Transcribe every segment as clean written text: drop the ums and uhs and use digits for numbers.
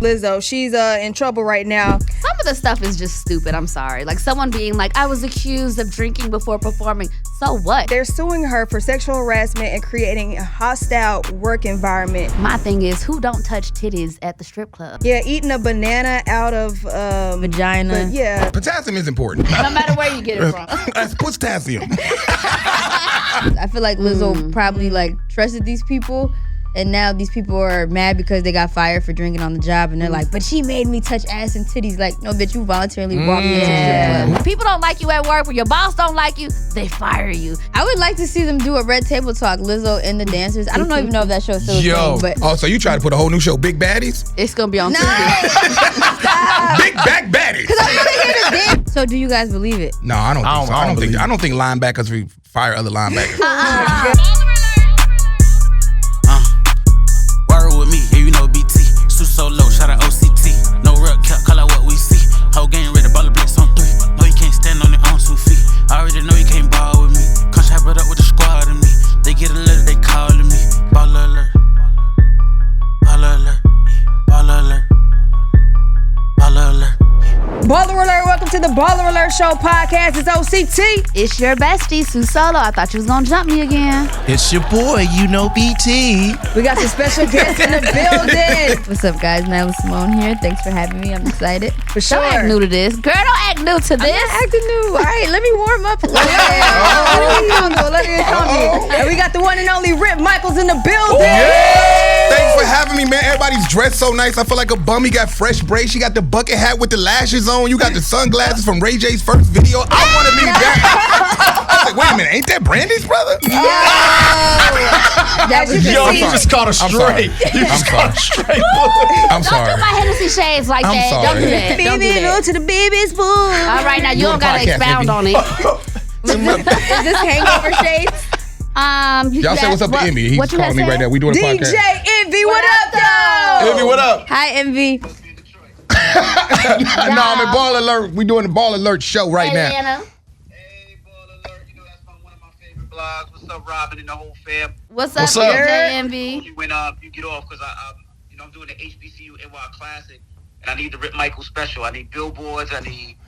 Lizzo, she's in trouble right now. Some of the stuff is just stupid. I'm sorry. Like someone being like, I was accused of drinking before performing. So what? They're suing her for sexual harassment and creating a hostile work environment. My thing is, who don't touch titties at the strip club? Yeah, eating a banana out of vagina. Yeah. Potassium is important. No matter where you get it from. That's potassium. I feel like Lizzo probably like trusted these people, and now these people are mad because they got fired for drinking on the job, and they're like, but she made me touch ass and titties. Like, no, bitch, you voluntarily walked into the strip club. People don't like you at work, when your boss don't like you, they fire you. I would like to see them do a Red Table Talk, Lizzo and the dancers. I don't even know if that show still is Yo. but Oh, so you try to put a whole new show, Big Baddies? It's gonna be on TV. Big Back Baddies. Because I'm gonna hear the dance. So do you guys believe it? No, I don't think so. I don't think linebackers fire other linebackers. Word with me, yeah, you know BT. Su so low, shout out OCT. No real cap, call out what we see. Whole game ready, baller blitz on 3. No, you can't stand on your own 2 feet. I already know you can't ball with me. Come chop it up with the squad of me. They get a letter, they calling me. Baller alert. Baller alert. Baller alert. Baller alert. Baller Alert, welcome to the Baller Alert Show podcast. It's OCT. It's your bestie, Sue Solo. I thought you was gonna jump me again. It's your boy, you know BT. We got some special guests in the building. What's up, guys? Nyla, Simone here. Thanks for having me. I'm excited. For sure. Don't act new to this. Girl, don't act new to this. I'm not acting new. All right, let me warm up. Let it come. And we got the one and only Rip Micheals in the building. Yeah. Thanks for having me, man. Everybody's dressed so nice. I feel like a bum. He got fresh braids. She got the bucket hat with the lashes on. You got the sunglasses from Ray J's first video. I want to be back. I was like, wait a minute, ain't that Brandy's brother? You just caught a straight. You just caught a straight. I'm sorry. Don't do my Hennessy shades like I'm that. sorry. Don't do that. Don't do that. To the baby's pool. All right, now you don't gotta expound on it. Is this hangover shades? Y'all say what's up to Envy. He's calling me right now. We doing a podcast. DJ Envy, what up, though? Envy, what up? Hi, Envy. No, I'm at Ball Alert. We doing the Ball Alert show right now. Atlanta. Hey, Baller Alert. You know that's one of my favorite blogs. What's up, Robin and the whole fam? What's up, up? DJ Envy? When you get off, because I'm doing the HBCU NY Classic, and I need the Rip Micheals special. I need billboards, I need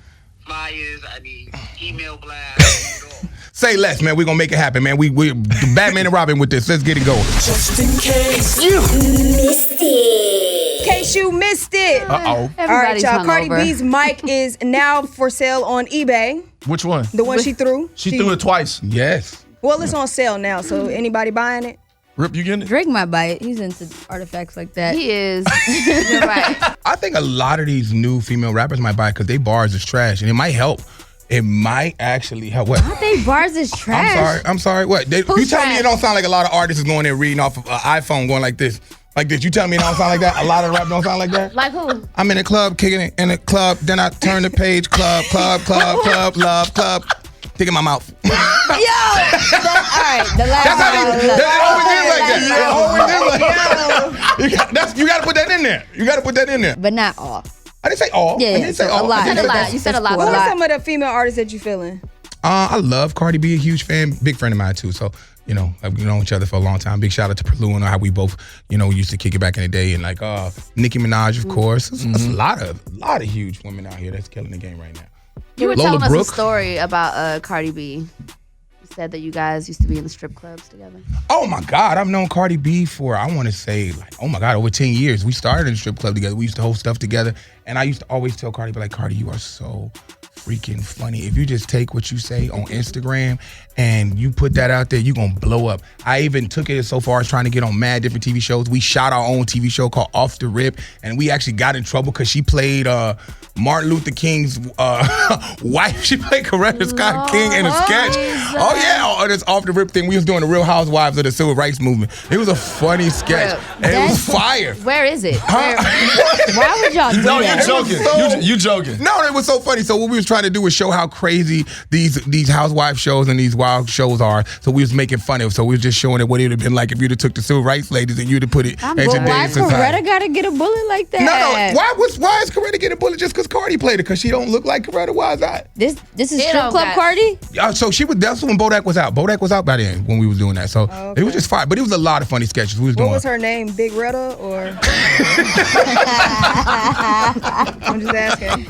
flyers, I need email blasts. I need it all. Say less, man. We're gonna make it happen, man. We Batman and Robin with this. Let's get it going. Just in case you missed it. Uh-oh. All right, Everybody's y'all. Cardi hungover. B's mic is now for sale on eBay. Which one? The one she threw. She threw it twice. Yes. Well, it's on sale now, so anybody buying it? Rip, you getting it? Drake might buy it. He's into artifacts like that. He is. You're right. I think a lot of these new female rappers might buy it because they bars is trash, and it might help. It might actually help. What? I think bars is trash. I'm sorry. What? You Who's tell me trash? it don't sound like a lot of artists is going there reading off of an iPhone going like this. Like this. You tell me it don't sound like that? A lot of rap don't sound like that? Like who? I'm in a club, kicking it in a club, then I turn the page, club, love, club. Stick in my mouth. All right, the last That's how one. they always is like that. You got to put that in there. You got to put that in there. But not all. I didn't say all. Yeah, I didn't say so all. a lot. I did You said a say lot. You said a lot. Who Cool. are some of the female artists that you feeling? I love Cardi B, a huge fan, big friend of mine too. So, we've known each other for a long time. Big shout out to Perlu and how we both, used to kick it back in the day. And like Nicki Minaj, of course. There's a lot of huge women out here that's killing the game right now. You were Lola telling us Brooke. a story about Cardi B. You said that you guys used to be in the strip clubs together. Oh my God, I've known Cardi B for, I want to say, over 10 years. We started in the strip club together. We used to host stuff together. And I used to always tell Cardi, Cardi, you are so freaking funny. If you just take what you say on Instagram and you put that out there, you're going to blow up. I even took it so far as trying to get on mad different TV shows. We shot our own TV show called Off the Rip, and we actually got in trouble because she played Martin Luther King's wife. She played Coretta Scott King in a sketch. Oh, yeah, on this Off the Rip thing. We was doing the Real Housewives of the Civil Rights Movement. It was a funny sketch, and it was fire. Where is it? Why would y'all do No, that? you're joking. You joking. No, it was so funny. So what we was trying trying to do is show how crazy these housewife shows and these wild shows are. So we was making fun of. So we was just showing it what it would have been like if you'd have took the civil rights ladies and you'd have put it at your why dating society. Coretta gotta get a bullet like that? No. Why is Coretta getting a bullet just because Cardi played it? Because she don't look like Coretta. Why is that? This is strip club Cardi? So that's when Bodak was out. Bodak was out by then when we was doing that. So it was just fine. But it was a lot of funny sketches we was doing. What was her name? Big Retta or? I'm just asking.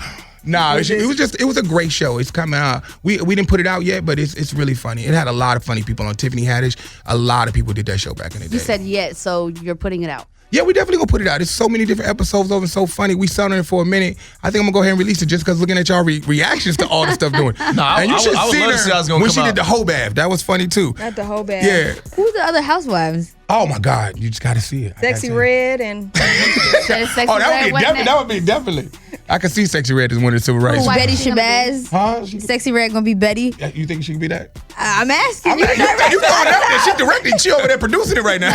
Nah, it was a great show. It's coming out. We didn't put it out yet, but it's really funny. It had a lot of funny people on. Tiffany Haddish. A lot of people did that show back in the day. You said yet, so you're putting it out. Yeah, we definitely gonna put it out. There's so many different episodes of it, so funny. We sat on it for a minute. I think I'm gonna go ahead and release it just because looking at y'all reactions to all the stuff doing. No, I would love to see how it's gonna when come she out. did the whole bath. That was funny too. Not the whole band. Yeah. Who's the other housewives? Oh my God, you just gotta see it. Sexy Red and Sexy That would be definitely. I can see Sexy Red as one of the civil rights. Betty Shabazz. Huh? Sexy Red gonna be Betty? You think she could be that? I'm asking You you. throwing it out there. She directing. She over there producing it right now.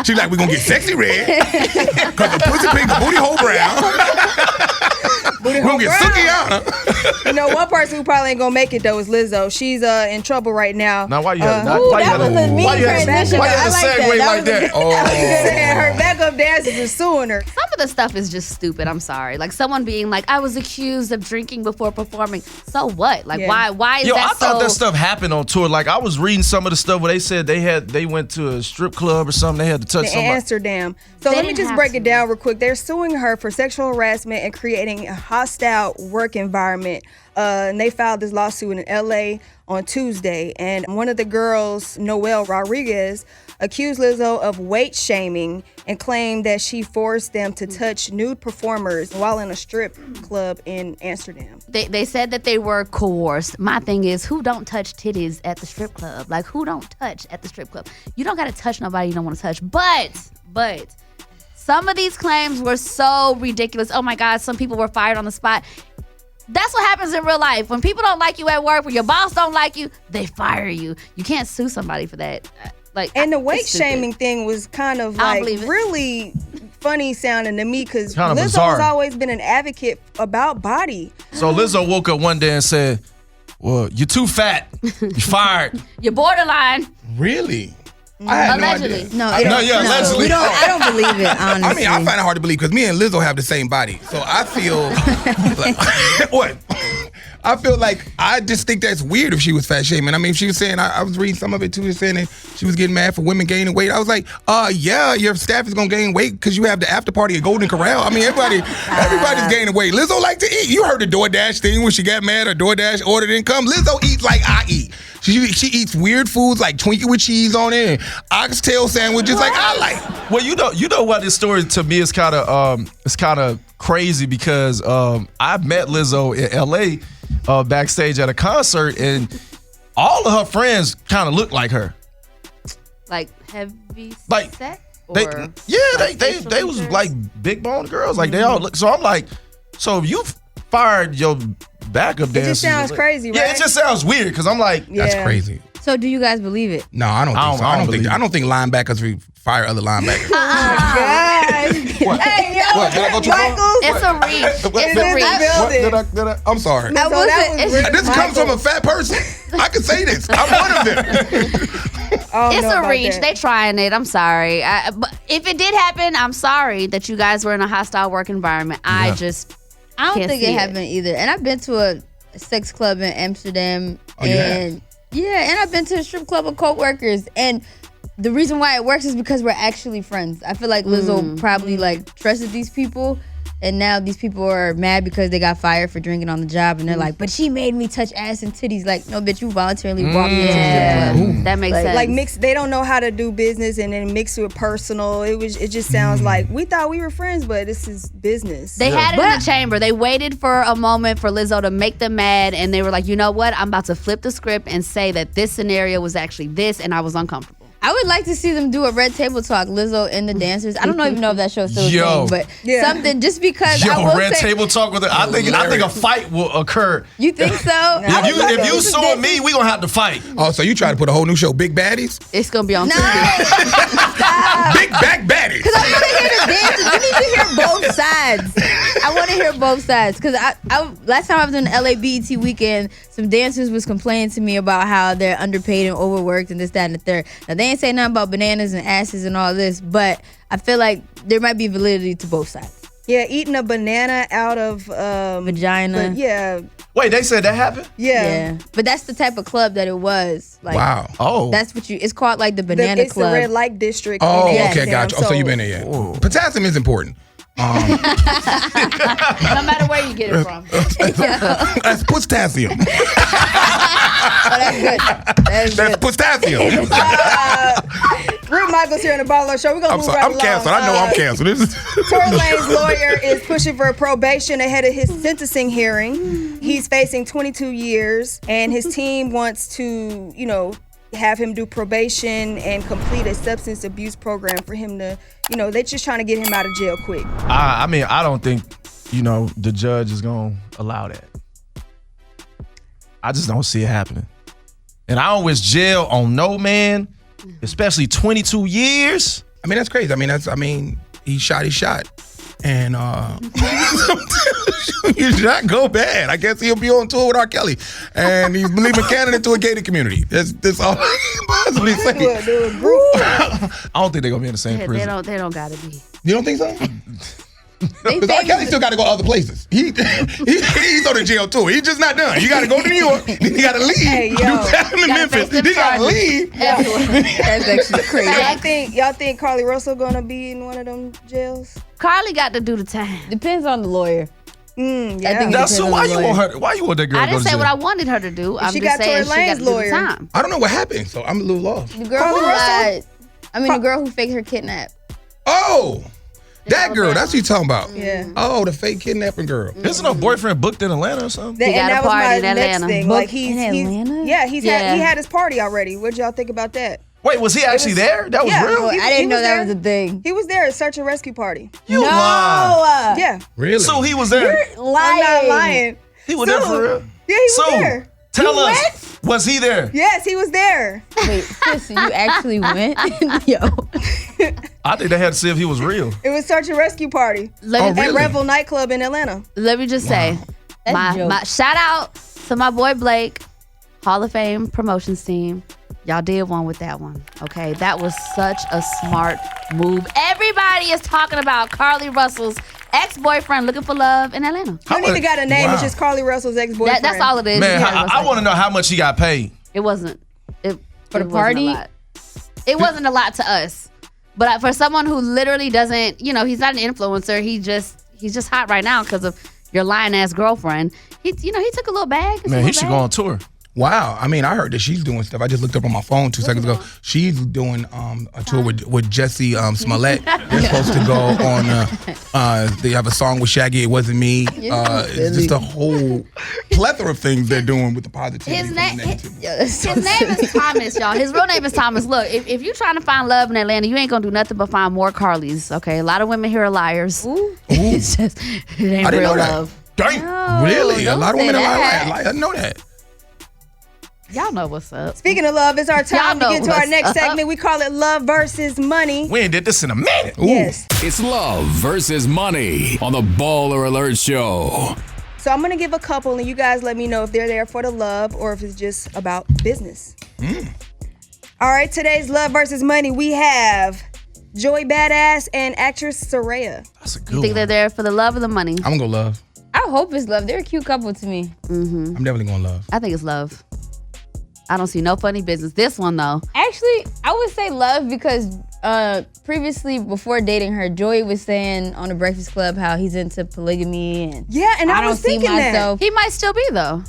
She's like, we're gonna get Sexy Red because the pussy pink, the booty hole brown. We're gonna get Sukiana. You know, one person who probably ain't gonna make it though is Lizzo. She's in trouble right now. Now, why you have that was a mean transition. why you I have to like segue that. like that? Her backup dancers is suing her. Some of the stuff is just stupid. I'm sorry. Like someone being like, I was accused of drinking before performing. So what? Like why is that I thought so? that stuff happened on tour. Like I was reading some of the stuff where they said they went to a strip club or something. They had to touch In somebody. Amsterdam. So They let me didn't just have break to. it down real quick. They're suing her for sexual harassment and creating a hostile work environment. And they filed this lawsuit in LA on Tuesday. And one of the girls, Noelle Rodriguez, accused Lizzo of weight shaming and claimed that she forced them to touch nude performers while in a strip club in Amsterdam. They said that they were coerced. My thing is, who don't touch titties at the strip club? Like, who don't touch at the strip club? You don't got to touch nobody you don't want to touch. But some of these claims were so ridiculous. Oh, my God, some people were fired on the spot. That's what happens in real life. When people don't like you at work, when your boss don't like you, they fire you. You can't sue somebody for that. And the weight it's stupid. shaming thing was kind of I like don't believe it. really funny sounding to me because Kinda Lizzo bizarre. has always been an advocate about body. So Lizzo woke up one day and said, "Well, you're too fat. You're fired." You're borderline. Really? I had Allegedly. no idea. No, allegedly. I don't believe it, honestly. I mean, I find it hard to believe because me and Lizzo have the same body. So I feel like, what? I feel like I just think that's weird if she was fat shaming. I mean, she was saying, I was reading some of it too, saying that she was getting mad for women gaining weight. I was like, yeah, your staff is gonna gain weight because you have the after party at Golden Corral. I mean, everybody's gaining weight. Lizzo like to eat. You heard the DoorDash thing when she got mad or DoorDash ordered didn't come. Lizzo eats like I eat. She eats weird foods like Twinkie with cheese on it and oxtail sandwiches like I like. Well, you know what, this story to me is kind of crazy because I met Lizzo in LA backstage at a concert and all of her friends kind of look like her. Like heavy Like, set? They Or they was features? like big bone girls. Like they all look. So I'm like, so if you fired your backup dancers. It just sounds crazy, right? Yeah, it just sounds weird because I'm like, That's crazy. So do you guys believe it? No, I don't think so. I don't think linebackers fire other linebackers. God. Hey, yo, What? Did I go too far? Michaels. It's a reach. What? It's a reach. Building. Did I? I'm sorry. So that was Rip This comes from a Micheals. fat person. I can say this. I'm one of them. I don't It's know a about reach. that. They trying it. I'm sorry. But if it did happen, I'm sorry that you guys were in a hostile work environment. I don't Think see it it. happened either. And I've been to a sex club in Amsterdam. Oh, you and and I've been to a strip club with coworkers. And the reason why it works is because we're actually friends. I feel like Lizzo probably like trusted these people. And now these people are mad because they got fired for drinking on the job. And they're like, but she made me touch ass and titties. Like, no, bitch, you voluntarily walked into the strip club. That makes sense. Like mix, they don't know how to do business and then mix it with personal. It just sounds like we thought we were friends, but this is business. They had it in the chamber. They waited for a moment for Lizzo to make them mad, and they were like, you know what? I'm about to flip the script and say that this scenario was actually this, and I was uncomfortable. I would like to see them do a Red Table Talk, Lizzo and the dancers. I don't even know if that show's still a thing, but something just because I will Red say, Table Talk with it. I think a fight will occur. You think so? If you suing me, we gonna have to fight. Oh, so you try to put a whole new show, Big Baddies? It's gonna be on No. TV. Big back baddie. Because I want to hear the dances. You need to hear both sides. I want to hear both sides. Because I last time I was in the LA BET weekend, some dancers was complaining to me about how they're underpaid and overworked and this, that, and the third. Now, they ain't say nothing about bananas and asses and all this, but I feel like there might be validity to both sides. Yeah, eating a banana out of Vagina. yeah. Wait, they said that happened? Yeah. But that's the type of club that it was. Like, Wow. Oh. That's what it's called, like the banana It's club. the red light district. Oh, in okay, Amsterdam. gotcha. Oh, so you've been there, yeah. Potassium is important. No matter where you get it from. That's potassium. That's good. That's potassium. Rip Micheals here on the BallerAlert Show. We're going to I'm move sorry. right I'm along. canceled. I know I'm canceled. This is Tory Lanez lawyer is pushing for probation ahead of his sentencing hearing. He's facing 22 years, and his team wants to, have him do probation and complete a substance abuse program for him to, they're just trying to get him out of jail quick. I mean, I don't think, the judge is going to allow that. I just don't see it happening. And I don't wish jail on no man, especially 22 years. I mean, that's crazy. He shot. And you should not go bad. I guess he'll be on tour with R. Kelly. And he's leaving Canada to a gated community. That's all I can possibly say. I don't think they're going to be in the same prison. They don't gotta be. You don't think so? Because R. Kelly still got to go other places. He's on the jail tour. He's just not done. You got to go to New York. Then you got to leave. Hey, yo. You travel to Memphis. Then you got to leave. That's actually crazy. Y'all think Carly Russell gonna be in one of them jails? Carly got to do the time. Depends on the lawyer. Yeah. I think That's so why you want that girl I to go didn't to say jail? what I wanted her to do. I'm She just got saying Tory she got Lanez to do the lawyer. time. I don't know what happened, so I'm a little lost. The girl who lied. The girl who faked her kidnap. Oh, that girl. That's what you talking about. Yeah. Oh, the fake kidnapping girl. Isn't her boyfriend booked in Atlanta or something? He got And a that was party my in next Atlanta. thing. Booked Like in Atlanta? he Yeah. had his party already. What'd y'all think about that? Wait, was he actually there? That was Yeah. real? Well, I didn't know was that there. was a thing. He was there at search and rescue party. You lied. Yeah. Really? So he was there. I'm not lying. He was there for real? Yeah, he was So, there. tell us, was he there? Yes, he was there. Wait, sis, you actually went? Yo. I think they had to see if he was real. It was search and rescue party Let me at Revel nightclub in Atlanta. Let me just say, That's a joke. my shout out to my boy Blake, Hall of Fame promotions team. Y'all did one with that one. Okay, that was such a smart move. Everybody is talking about Carly Russell's ex-boyfriend looking for love in Atlanta. You need to got a name. Wow. It's just Carly Russell's ex-boyfriend. That's all it is. Man, Yeah, I want to know how much he got paid. It wasn't. For the wasn't party? a lot. It wasn't a lot to us, but for someone who literally doesn't, he's not an influencer. He's just hot right now because of your lying ass girlfriend. He took a little bag. It's a Man, little he should bag. go on tour. Wow. I mean, I heard that she's doing stuff. I just looked up on my phone 2 seconds ago. She's doing a tour with Jesse Smollett. They're supposed to go on, they have a song with Shaggy, It Wasn't Me. It's just a whole plethora of things they're doing with the positivity. His and name, the negativity. his name is Thomas, y'all. His real name is Thomas. Look, if you're trying to find love in Atlanta, you ain't gonna do nothing but find more Carlys. Okay, a lot of women here are liars. It's just it ain't I didn't real know that. love. Dang. Really? A don't lot of say women are that. lying. I didn't know that. Y'all know what's up. Speaking of love, it's our time to Y'all get know to our what's next up. segment. We call it Love versus Money. We ain't did this in a minute. Yes. It's Love versus Money on the BallerAlert Show. So I'm gonna give a couple, and you guys let me know if they're there for the love or if it's just about business. All right, today's Love versus Money. We have Joy Badass and actress Soraya. That's a good You think they're one. there for the love or the money? I'm going to go love. I hope it's love. They're a cute couple to me. I'm definitely going to love. I think it's love. I don't see no funny business. This one though. Actually, I would say love because previously, before dating her, Joey was saying on the Breakfast Club how he's into polygamy and Yeah, and I don't was see thinking that. myself. He might still be though.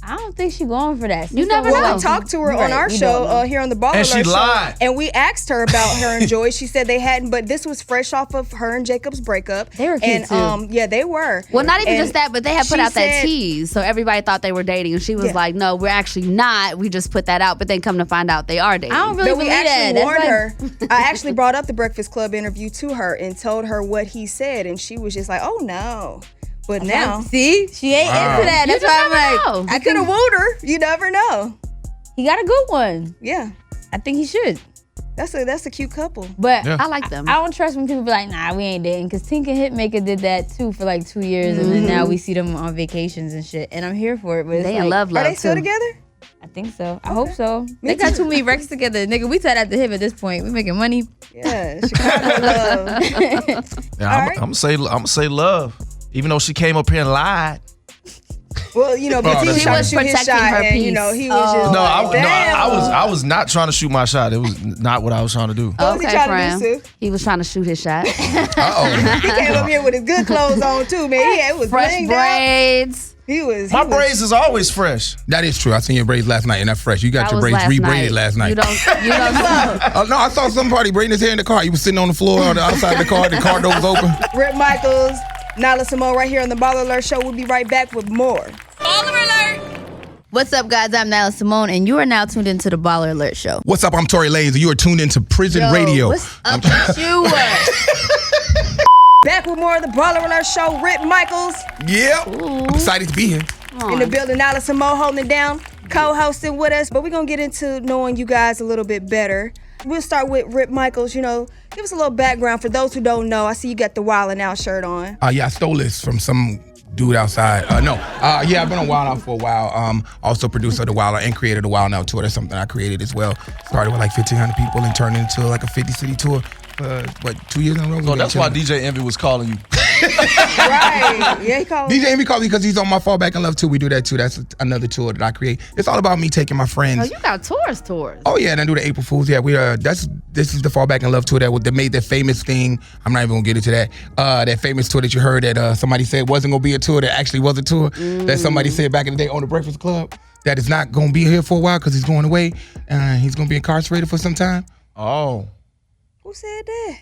I don't think she's going for that. You never Well, know. we talked to her Right, on our we show don't know. here on the BallerAlert And she show, lied. and we asked her about her and Joy. She said they hadn't, but this was fresh off of her and Jacob's breakup. They were cute, and, too. Yeah, they were. Well, not even And just that, but they had put she out that said- tease, so everybody thought they were dating, and she was Yeah. like, "No, we're actually not. We just put that out." But then come to find out, they are dating. I don't really But we believe actually that. warned That's her. I actually brought up the Breakfast Club interview to her and told her what he said, and she was just like, "Oh no." But now See, she ain't Wow. into that. You That's just why I'm never like, know. I I could have think wooed her. You never know. he got a good one. Yeah. I think he should. That's a cute couple. But I like them. I don't trust when people be like, nah, we ain't dating. Because Tink and Hitmaker did that too for like 2 years. And then now we see them on vacations and shit. And I'm here for it. But it's They like, in love Are they still too. together? I think so. I hope so. They got too many records together. Nigga, we tied at the hip at this point. We making money. Yeah, Chicago love. Yeah, right. I'm gonna say love. Even though she came up here and lied. Well, you know, but he was trying to shoot his protecting shot, her and you peace. know, he was just No, like, I was not trying to shoot my shot. It was not what I was trying to do. What was he Okay, trying friend. to do, Sue? He was trying to shoot his shot. Uh-oh. He came up here with his good clothes on too, man. It was Fresh blinged out. braids. My braids is always fresh. That is true. I seen your braids last night and that's fresh. You got That your was braids last rebraided night. last night. You don't. No, I saw somebody braiding his hair in the car. He was sitting on the floor on the outside of the car door was open. Rip Micheals, Nyla, Simone, right here on the BallerAlert show. We'll be right back with more. What's up, guys? I'm Nyla Simone, and you are now tuned into the BallerAlert show. What's up? I'm Tory Lanez and you are tuned into Prison Radio. What's up with you? Back with more of the BallerAlert show. Rip Micheals Yeah. I'm excited to be here. in the building. Nyla Simone holding it down, co-hosting with us. But we're going to get into knowing you guys a little bit better. We'll start with Rip Micheals. You know, give us a little background for those who don't know. I see you got the Wildin' Out shirt on. Yeah, I stole this from some dude outside. Yeah, I've been on Wild Out for a while. Also producer of the Wild Out and creator of the Wild Out tour. That's something I created as well. Started with like 1,500 people and turned it into like a 50-city tour. 2 years in a row? So that's why DJ Envy was calling you. Right. Yeah, he called DJ Envy called me because he's on my Fall Back in Love too. We do that too. That's another tour that I create. It's all about me taking my friends. Oh, you got tours. Oh yeah, and I do the April Fools. Yeah, this is the Fall Back in Love tour that made that famous thing. I'm not even gonna get into that. That famous tour that you heard that somebody said wasn't gonna be a tour that actually was a tour. That somebody said back in the day on the Breakfast Club that is not gonna be here for a while because he's going away. He's gonna be incarcerated for some time. Oh. Who said that?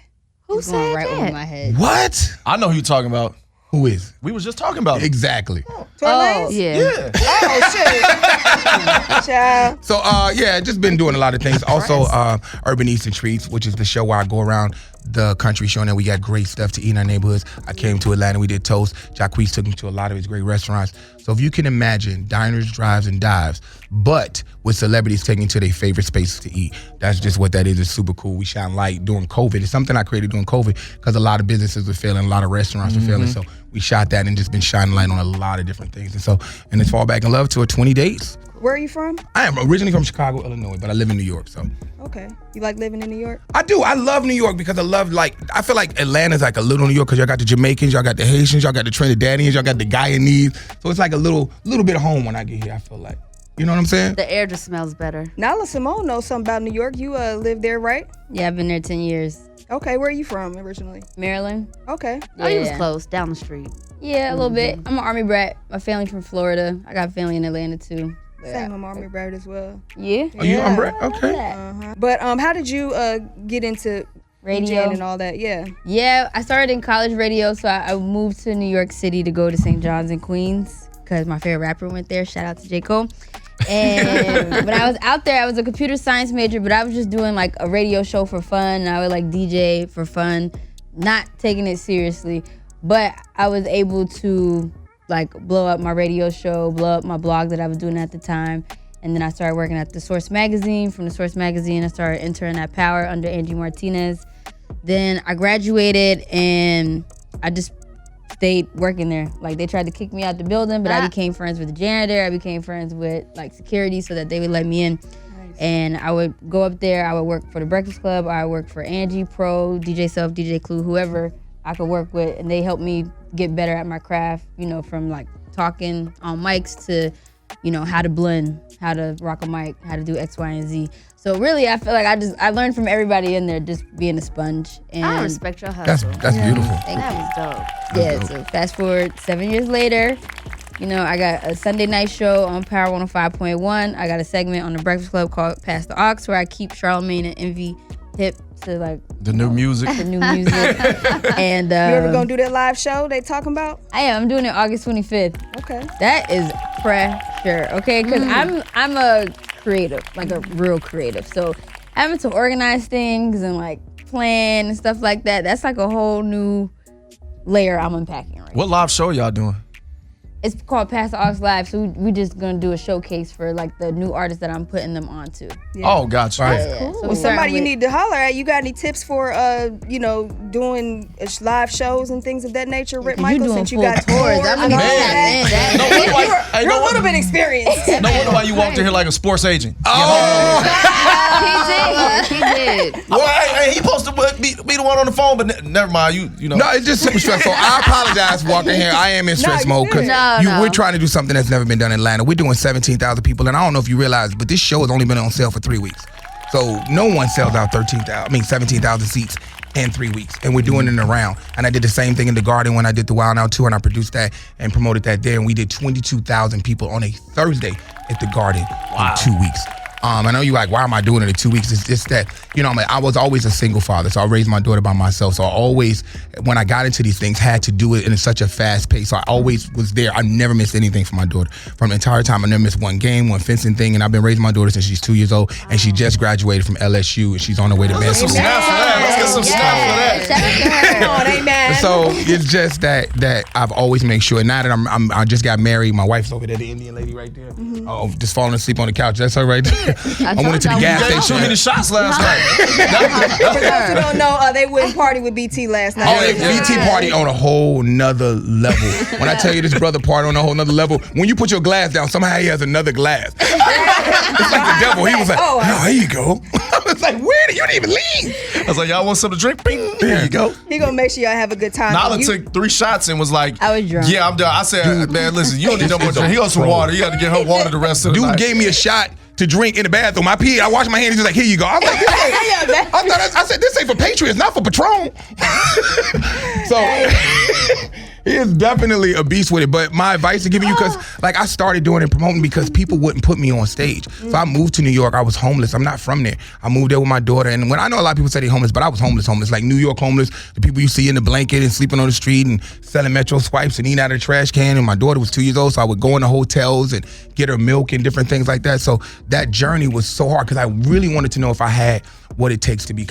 Who It's going said right over that? my head. What? I know who you're talking about. Who is? We was just talking about it. Exactly. Tory Oh, Lanez? Yeah. Yeah. Oh, shit. Child. So just been doing a lot of things. Also, Urban Eats and Treats, which is the show where I go around the country showing that we got great stuff to eat in our neighborhoods. I came to Atlanta, we did Toast. Jacquees took me to a lot of his great restaurants. So if you can imagine diners, drives, and dives, but with celebrities taking to their favorite spaces to eat. That's just what that is. It's super cool. We shine light during COVID. It's something I created during COVID because a lot of businesses were failing, a lot of restaurants were failing. So we shot that and just been shining light on a lot of different things. And it's Fall Back in Love tour 20 days. Where are you from? I am originally from Chicago, Illinois, but I live in New York, so. Okay. You like living in New York? I do. I love New York because I feel like Atlanta's like a little New York because y'all got the Jamaicans, y'all got the Haitians, y'all got the Trinidadians, y'all got the Guyanese. So it's like a little bit of home when I get here, I feel like. You know what I'm saying? The air just smells better. Nyla Simone knows something about New York. You live there, right? Yeah, I've been there 10 years. Okay. Where are you from originally? Maryland. Okay. Oh, you was Yeah. close, down the street. Yeah, a little bit. I'm an Army brat. My family's from Florida. I got family in Atlanta too. Same, I'm Army brat as well. Yeah. Are you Yeah. Okay. But how did you get into Radio. DJing and all that? Yeah. Yeah, I started in college radio, so I moved to New York City to go to St. John's in Queens because my favorite rapper went there. Shout out to J. Cole. And when I was out there, I was a computer science major, but I was just doing like a radio show for fun. And I would like DJ for fun, not taking it seriously. But I was able to like blow up my radio show, blow up my blog that I was doing at the time. And then I started working at the Source Magazine. From the Source Magazine, I started interning at Power under Angie Martinez. Then I graduated and I just stayed working there. Like they tried to kick me out the building, but I became friends with the janitor. I became friends with like security so that they would let me in. Nice. And I would go up there. I would work for the Breakfast Club. I would work for Angie, Pro, DJ Self, DJ Clue, whoever I could work with. And they helped me get better at my craft, you know, from like talking on mics to, you know, how to blend, how to rock a mic, how to do X, Y, and Z. So really, I feel like I learned from everybody in there, just being a sponge. And I respect your hustle. That's beautiful. That was dope. yeah, so fast forward 7 years later, you know, I got a Sunday night show on Power 105.1. I got a segment on the Breakfast Club called Pass the Aux, where I keep Charlamagne and Envy hip to like The new music. the new music. And You ever gonna do that live show they talking about? I'm doing it August 25th. Okay. That is pressure, okay? Because I'm a creative, like a real creative. So having to organize things and like plan and stuff like that, that's like a whole new layer I'm unpacking right What live show y'all doing? It's called Pass the Aux Live, so we just gonna do a showcase for like the new artists that I'm putting them onto. Yeah. Oh, gotcha. Right. Yeah. Well, So we somebody starting you with- need to holler at. You got any tips for, doing live shows and things of that nature, Rip you Michaels? doing Since you full got tours. I'm gonna Man. get that. No wonder why, hey, You're no a little wonder- bit experienced. no wonder why you walked in here like a sports agent. He did. Well, hey, he supposed to be the one on the phone, but never mind. You know. No, it's just super stressful. I apologize for walking here. I am in stress you mode because good. we're trying to do something that's never been done in Atlanta. We're doing 17,000 people, and I don't know if you realize, but this show has only been on sale for 3 weeks. So no one sells out 17,000 seats in 3 weeks, and we're doing it in a round. And I did the same thing in the Garden when I did the Wild Out tour, and I produced that and promoted that there, and we did 22,000 people on a Thursday at the Garden in 2 weeks. I know you're like, why am I doing it in 2 weeks? It's just that, I was always a single father, so I raised my daughter by myself. So I always, when I got into these things, had to do it in such a fast pace. So I always was there. I never missed anything for my daughter. From the entire time, I never missed one game, one fencing thing, and I've been raising my daughter since she's 2 years old, and she just graduated from LSU, and she's on her way to Let's get some med snaps for that. Let's get some snaps for that. Shout out to her. Come on, amen. So it's just that I've always made sure. Now that I just got married, my wife's over there, the Indian lady right there. Oh, just falling asleep on the couch. That's her right there. I went into the gas You gave too many station. shots last night. For those who don't know, they went party with BT last night. Oh, the BT party on a whole nother level. When I tell you this brother party on a whole nother level, when you put your glass down, somehow he has another glass. It's like the devil. He was like, oh, here you go. I was like, where did you didn't even leave? I was like, y'all want something to drink? Bing, there you go. He gonna make sure y'all have a good time. Nyla took 3 shots and was like, I was drunk. Yeah, I'm done. I said, man, listen, you don't need no more drink. He got some water. You got to get her water the rest of the Dude night. gave me a shot to drink in the bathroom. I peed. I washed my hands. He was like, here you go. I was like, hey. I said, this ain't for Patriots, not for Patron. So he is definitely a beast with it. But my advice to give you, because like I started doing it promoting because people wouldn't put me on stage. So I moved to New York. I was homeless. I'm not from there. I moved there with my daughter. And when I know a lot of people say they're homeless, but I was homeless. Like New York homeless, the people you see in the blanket and sleeping on the street and selling Metro swipes and eating out of the trash can. And my daughter was 2 years old, so I would go into hotels and get her milk and different things like that. So that journey was so hard because I really wanted to know if I had what it takes to be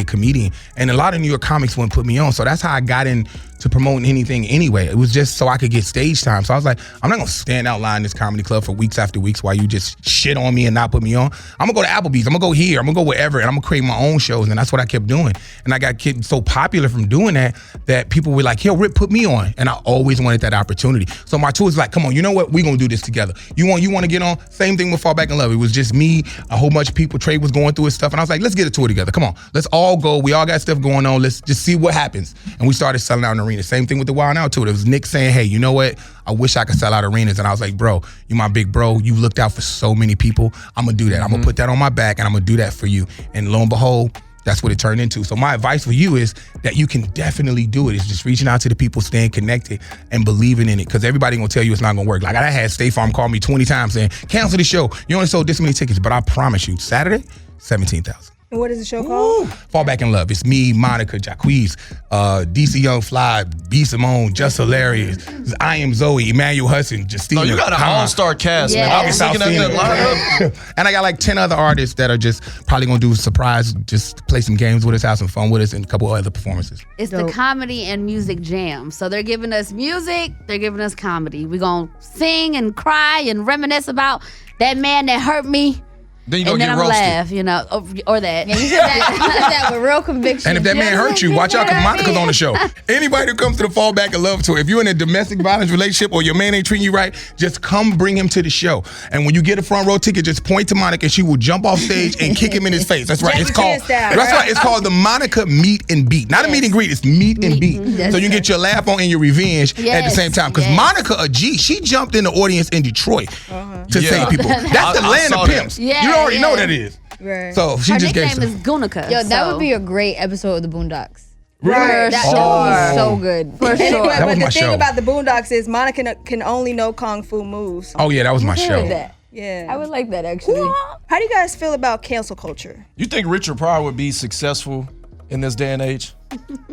a comedian. And a lot of New York comics wouldn't put me on. So that's how I got into promoting anything anyway. It was just so I could get stage time. So I was like, I'm not gonna stand out line in this comedy club for weeks after weeks while you just shit on me and not put me on. I'm gonna go to Applebee's, I'm gonna go here, I'm gonna go wherever, and I'm gonna create my own shows. And that's what I kept doing. And I got so popular from doing that people were like, yo, Rip, put me on. And I always wanted that opportunity. So my tour was like, come on, you know what? We're gonna do this together. You want to get on? Same thing with Fall Back in Love. It was just me, a whole bunch of people. Trey was going through his stuff. And I was like, let's get a tour together. Come on, let's all go. We all got stuff going on. Let's just see what happens. And we started selling out an arena. Same thing with the Wild Out tour. It was Nick saying, hey, you know what? I wish I could sell out arenas. And I was like, bro, you my big bro. You looked out for so many people. I'm gonna do that. I'm gonna put that on my back and I'm gonna do that for you. And lo and behold, that's what it turned into. So my advice for you is that you can definitely do it. It's just reaching out to the people, staying connected, and believing in it. Because everybody gonna tell you it's not gonna work. Like I had State Farm call me 20 times saying, cancel the show. You only sold this many tickets. But I promise you, Saturday, 17,000. And what is the show called? Fall Back in Love. It's me, Monica, Jacquees, DC Young Fly, B Simone, Just Hilarious, I Am Zoe, Emmanuel Hudson, Justina. No, you got an all-star cast, man. Yeah. I'll be looking at that lineup. And I got like 10 other artists that are just probably gonna do a surprise, just play some games with us, have some fun with us, and a couple other performances. It's the comedy and music jam. So they're giving us music, they're giving us comedy. We're going to sing and cry and reminisce about that man that hurt me. Then you're And going to then get I'm roasted. laugh, or that. Yeah, you said that with real conviction. And if that man hurt you, watch out, because Monica's on the show. Anybody who comes to the Fall Back in Love tour, if you're in a domestic violence relationship or your man ain't treating you right, just come bring him to the show. And when you get a front row ticket, just point to Monica and she will jump off stage and kick him in his face. That's right. Jackie It's called. Chan style, That's right? right. It's called the Monica Meet and Beat. Not a meet and greet. It's meet and beat. So you can get your laugh on and your revenge at the Yes, same time. Because yes. Monica, a G, she jumped in the audience in Detroit to Yeah. save people. That's the I land saw of that. pimps. Yeah, You already know yeah. what that is. Right. So she Her just gave nickname some. is Gunica. Yo, that so- would be a great episode of the Boondocks. Right. That Oh. would be so good. For sure. But That was the my thing show. about the Boondocks is Monica can only know kung fu moves. Oh yeah, that was my I show. would that. Yeah. I would like that actually. How do you guys feel about cancel culture? You think Richard Pryor would be successful in this day and age?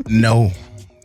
No.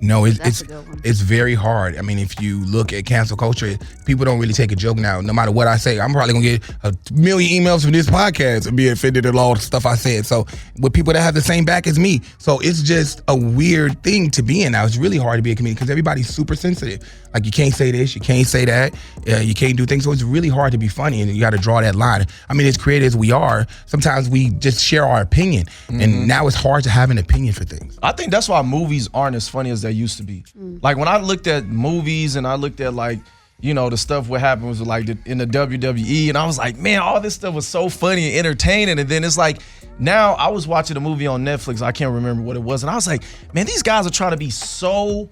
No, That's a good one. it's very hard. I mean, if you look at cancel culture, people don't really take a joke now. No matter what I say, I'm probably gonna get a million emails from this podcast and be offended at all the stuff I said. So with people that have the same back as me, so it's just a weird thing to be in now. It's really hard to be a comedian because everybody's super sensitive. Like you can't say this, you can't say that, you can't do things. So it's really hard to be funny, and you got to draw that line. I mean, as creative as we are, sometimes we just share our opinion, and now it's hard to have an opinion for things. I think that's why movies aren't as funny as they used to be. Like when I looked at movies and I looked at like, you know, the stuff what happened was like in the WWE, and I was like, man, all this stuff was so funny and entertaining. And then it's like, now I was watching a movie on Netflix, I can't remember what it was, and I was like, man, these guys are trying to be so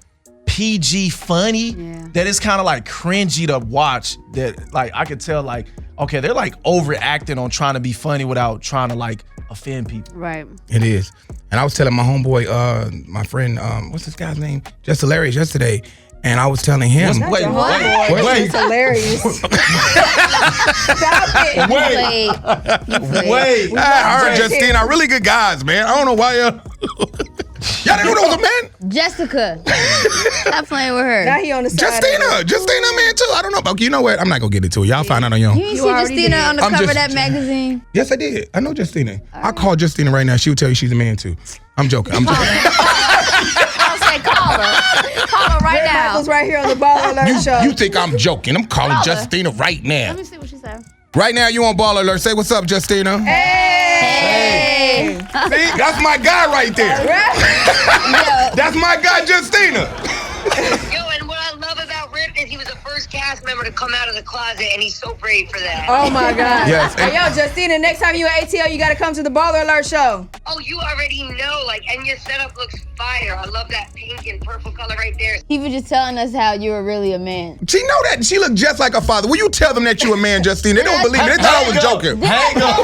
PG funny that it's kind of like cringy to watch. That like I could tell like, okay, they're like overacting on trying to be funny without trying to like offend people. Right. It is. And I was telling my homeboy, my friend, what's this guy's name? Just Hilarious yesterday. And I was telling him. Wait. It's hilarious. Stop it. Wait. I heard Justina, really good guys, man. I don't know why y'all didn't know there was a man? Jessica. Stop playing with her. Now he on the side. Justina, man, too. I don't know about you. Know what? I'm not gonna get into it. Y'all find out on your own. You didn't see Justina on the I'm cover of just- that magazine? Yes, I did. I know Justina. I'll call Justina right now. She'll tell you she's a man too. I'm joking. I'll say call her. Call her right now. Michaels right here on the BallerAlert show. You think I'm joking? I'm calling Call her. Justina right now. Let me see what she said. Right now, you on BallerAlert. Say what's up, Justina. Hey. See, that's my guy right there. That's my guy, Justina. Yo, and what I love about Rip is he was the first cast member to come out of the closet, and he's so brave for that. Oh my God. Yes. Hey, yo, Justina, next time you at ATL, you got to come to the BallerAlert show. Oh, you already know, like, and your setup looks fire. I love that pink and purple color right there. He was just telling us how you were really a man. She know that. She look just like her father. Will you tell them that you a man, Justina? They don't believe me. They thought I was joking. Hang on.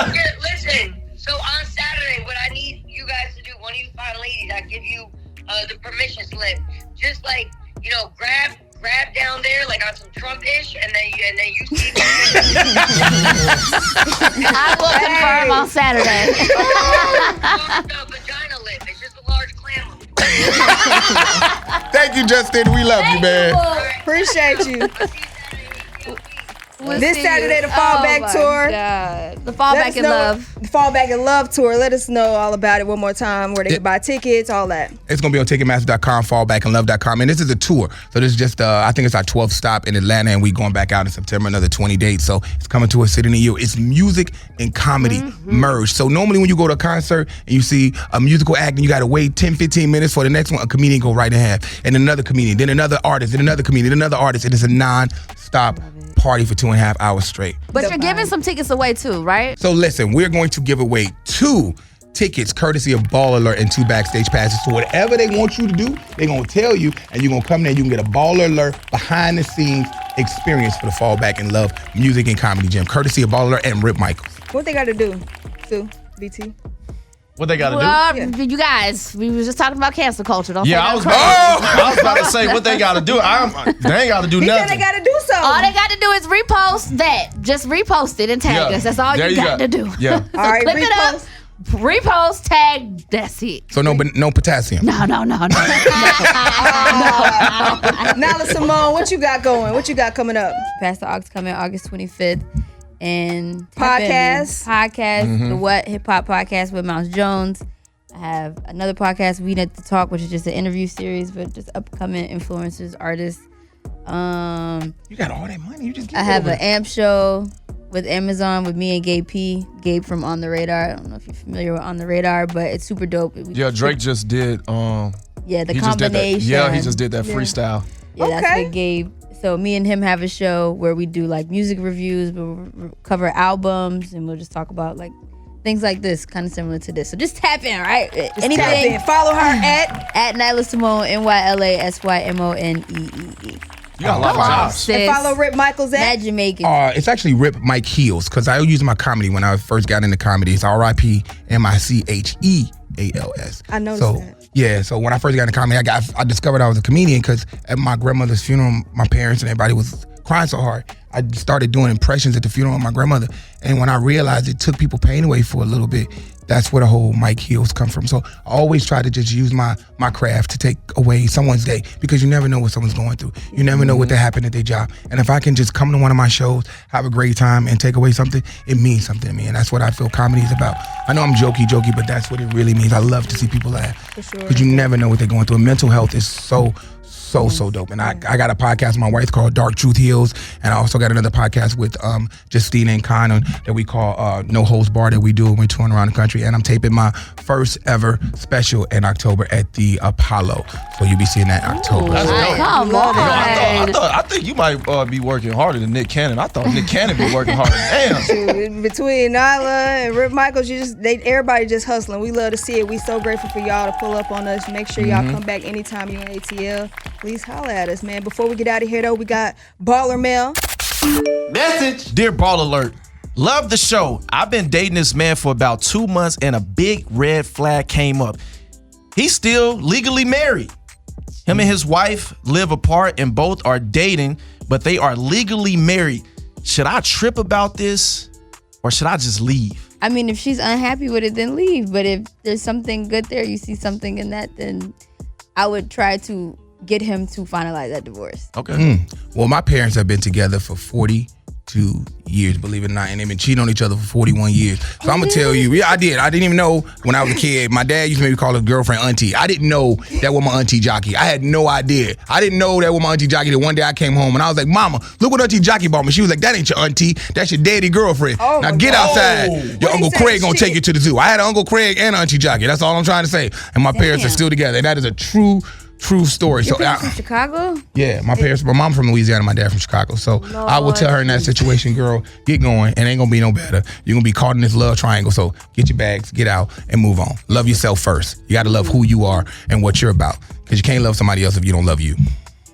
Okay, listen, so on Saturday, what I need you guys to do, one of you fine ladies, I give you the permission slip. Just like, you know, grab down there like on some Trump-ish, and then you see I will confirm on Saturday. the vagina lip. It's just a large clam lip. Thank you, Justina. We love you, man. Appreciate you. We'll This see Saturday, you. the Fallback my Tour. God. The Fall Let Back us in know Love. The Fall Back in Love Tour. Let us know all about it one more time, where they can buy tickets, all that. It's going to be on Ticketmaster.com, fallbackinlove.com. And this is a tour. So this is just, I think it's our 12th stop in Atlanta, and we going back out in September, another 20 dates. So it's coming to a city near you. It's music and comedy merged. So normally when you go to a concert and you see a musical act and you got to wait 10, 15 minutes for the next one, a comedian go right in half. And another comedian, then another artist, then another comedian, then another artist. It is a non-stop party for 2.5 hours straight. But you're giving some tickets away too, right? So listen, we're going to give away 2 tickets courtesy of BallerAlert and 2 backstage passes. So whatever they want you to do, they're going to tell you, and you're going to come there. You can get a BallerAlert behind the scenes experience for the Fall Back in Love music and comedy gym, courtesy of BallerAlert and Rip Micheals. What they got to do, Sue, BT? What they got to do? You guys, we was just talking about cancel culture. Don't Yeah, say I was, that. I was about to say what they got to do. They ain't got to do He said nothing. they got to do something. All they got to do is repost that. Just repost it and tag us. That's all There you got to do. Yeah. So All right, click it up, repost, tag. That's it. So no potassium. No. Nyla Simone, what you got going? What you got coming up? Pastor Ox coming August 25th. And Podcast. The What Hip Hop Podcast with Mouse Jones. I have another podcast, We Need to Talk, which is just an interview series with just upcoming influencers, artists. You got all that money. You just I have an AMP show with Amazon with me and Gabe P. Gabe from On the Radar. I don't know if you're familiar with On the Radar, but it's super dope. Yeah, Drake just did. The He just did that. combination. Yeah, he just did that freestyle. Yeah, that's Okay. with Gabe. So me and him have a show where we do like music reviews, we'll cover albums, and we'll just talk about like things like this, kind of similar to this. So just tap in, right? Tap in. Follow her at Nyla Simone, NYLASYMONEE. You got a lot of jobs. and follow Rip Micheals at. Mad Jamaican. It's actually Rip Micheals, because I use my comedy when I first got into comedy. It's RIPMICHEALS. I noticed so, that. Yeah, so when I first got into comedy, I discovered I was a comedian because at my grandmother's funeral, my parents and everybody was crying so hard. I started doing impressions at the funeral of my grandmother. And when I realized it took people pain away for a little bit, That's where the whole Mike Heels come from. So I always try to just use my craft to take away someone's day, because you never know what someone's going through. You never know what happened at their job. And if I can just come to one of my shows, have a great time, and take away something, it means something to me. And that's what I feel comedy is about. I know I'm jokey, but that's what it really means. I love to see people laugh. For sure. Because you never know what they're going through. And mental health is so dope. And I got a podcast with my wife called Dark Truth Heals, and I also got another podcast with Justina and Conan that we call No Holds Barred, that we do when we're touring around the country. And I'm taping my first ever special in October at the Apollo, so you'll be seeing that in October. That's dope. Come on. I think you might be working harder than Nick Cannon. I thought Nick Cannon be working harder. Damn. Between Nyla and Rip Micheals, everybody just hustling. We love to see it. We so grateful for y'all to pull up on us. Make sure y'all come back anytime you're in ATL. Please holler at us, man. Before we get out of here, though, we got Baller Mail. Message. Dear BallerAlert, love the show. I've been dating this man for about 2 months, and a big red flag came up. He's still legally married. Him and his wife live apart, and both are dating, but they are legally married. Should I trip about this, or should I just leave? I mean, if she's unhappy with it, then leave. But if there's something good there, you see something in that, then I would try to get him to finalize that divorce. Okay. Well, my parents have been together for 42 years, believe it or not, and they've been cheating on each other for 41 years. So I'm gonna tell you, yeah, I did. I didn't even know when I was a kid. My dad used to maybe call his girlfriend auntie. I didn't know that was my auntie Jockey. I had no idea. I didn't know that was my auntie Jockey. That one day I came home and I was like, Mama, look what Auntie Jockey bought me. She was like, that ain't your auntie. That's your daddy girlfriend. Oh, now get outside. Your Uncle Craig gonna take you to the zoo. I had an Uncle Craig and Auntie Jockey. That's all I'm trying to say. And my parents are still together. And that is a true story. Your parents from Chicago? Yeah, my mom's from Louisiana, my dad from Chicago. So Lord. I will tell her in that situation, girl, get going. It ain't gonna be no better. You're gonna be caught in this love triangle. So get your bags, get out, and move on. Love yourself first. You gotta love who you are and what you're about. Because you can't love somebody else if you don't love you.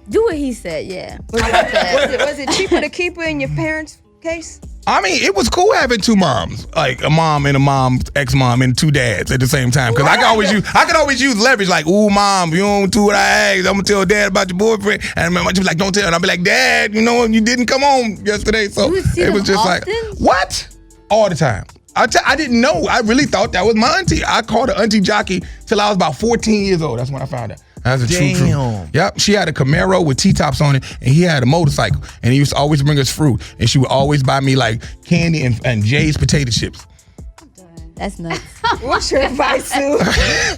Do what he said, yeah. Was it cheaper to keep her in your parents' case? I mean, it was cool having two moms, like a mom and a mom's ex-mom and two dads at the same time. Because I could always use leverage, like, ooh, mom, you don't do what I asked. I'm gonna tell dad about your boyfriend. And my mom would be like, don't tell. And I'll be like, Dad, you know, you didn't come home yesterday. So it was just often? like, what? All the time. I didn't know. I really thought that was my auntie. I called her Auntie Jockey till I was about 14 years old. That's when I found out. That's a true. Yep. She had a Camaro with T-tops on it, and he had a motorcycle. And he used to always bring us fruit. And she would always buy me like candy and Jay's potato chips. That's nuts. What's your advice, Sue?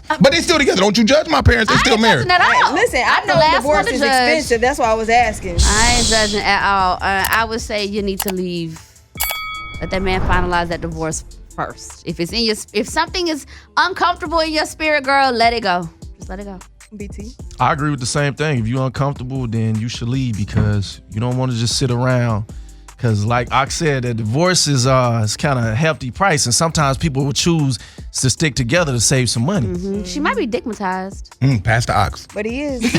But they still together. Don't you judge my parents. They're still married. Listen, I I'm the know last divorce one to is judge. expensive. That's why I was asking. I ain't judging at all. I would say you need to leave. Let that man finalize that divorce first. If something is uncomfortable in your spirit, girl, let it go. Just let it go. BT. I agree with the same thing. If you're uncomfortable, then you should leave, because you don't want to just sit around. Because like Ox said, a divorce is kind of a hefty price, and sometimes people will choose to stick together to save some money. Mm-hmm. She might be digmatized. Pass the Ox. But he is. Rip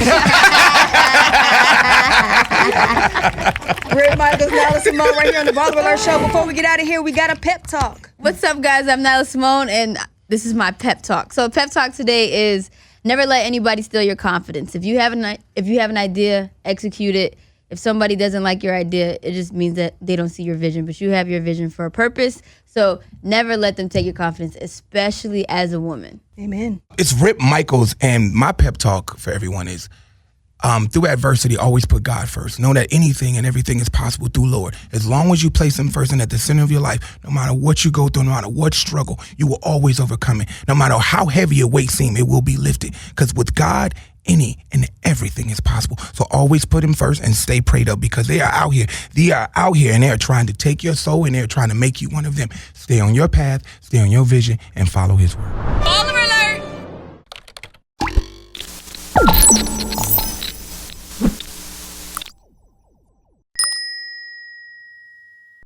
Micheals, Nyla, Simone, right here on the BallerAlert Show. Before we get out of here, we got a pep talk. What's up, guys? I'm Nyla Simone, and this is my pep talk. So pep talk today is never let anybody steal your confidence. If you have an idea, execute it. If somebody doesn't like your idea, it just means that they don't see your vision. But you have your vision for a purpose. So never let them take your confidence, especially as a woman. Amen. It's Rip Micheals, and my pep talk for everyone is, through adversity, always put God first. Know that anything and everything is possible through Lord. As long as you place Him first and at the center of your life, no matter what you go through, no matter what struggle, you will always overcome it. No matter how heavy your weight seems, it will be lifted. Because with God, any and everything is possible. So always put Him first and stay prayed up, because they are out here. They are out here, and they are trying to take your soul, and they're trying to make you one of them. Stay on your path, stay on your vision, and follow His word.